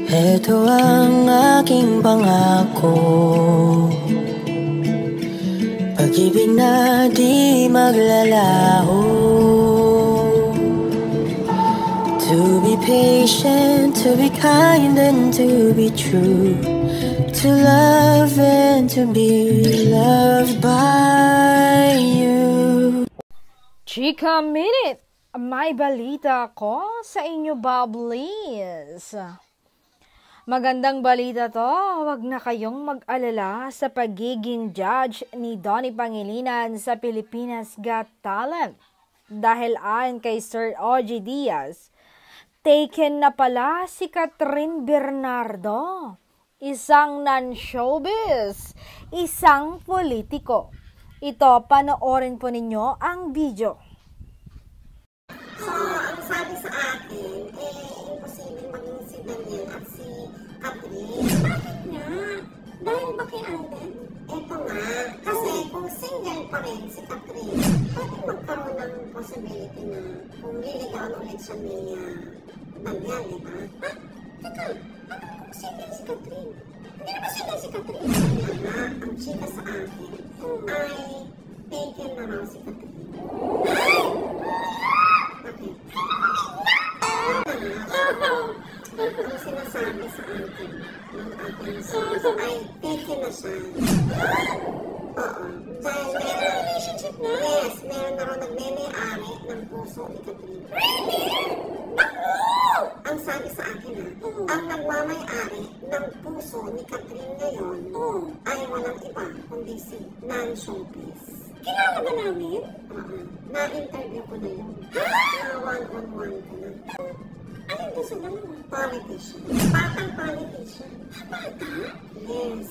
Ito ang aking pangako, pag-ibig na di maglalaho. To be patient, to be kind and to be true, to love and to be loved by you. Chika Minute! May balita ko sa inyo, Bubblies. Magandang balita to, huwag na kayong mag-alala sa pagiging judge ni Donnie Pangilinan sa Pilipinas Got Talent. Dahil ayon kay Sir OG Diaz, taken na pala si Catherine Bernardo, isang non-showbiz, isang politiko. Ito, panoorin po ninyo ang video. So, ang sabi sa akin, imposible maging si Daniel at si Catherine. Bakit nga? Dahil ba kay Alden? Ito nga, kasi kung single pa rin si Catherine, pwede magkaroon ng possibility na kung liligawan ulit siya ni Daniel, di ba? Ha? Teka, ano kung single si Catherine? Hindi na ba single si Catherine? Kaya nga, ang chika sa akin ay taken na raw si Catherine. Ang sinasabi sa akin ng aking source ay taken na siya. Oo. Dahil meron relationship na? Yes, meron na rin nagme-may-ari ng puso ni Catherine. Ang sabi sa akin ang nagmamay-ari ng puso ni Catherine ngayon ay walang iba kundi si non-showbiz. Kilala ba namin? Oo. Na-interview ko na yun. Na one-on-one ko na. Alin doon sa dalawa? Politician. Batang politician. Bata? Yes.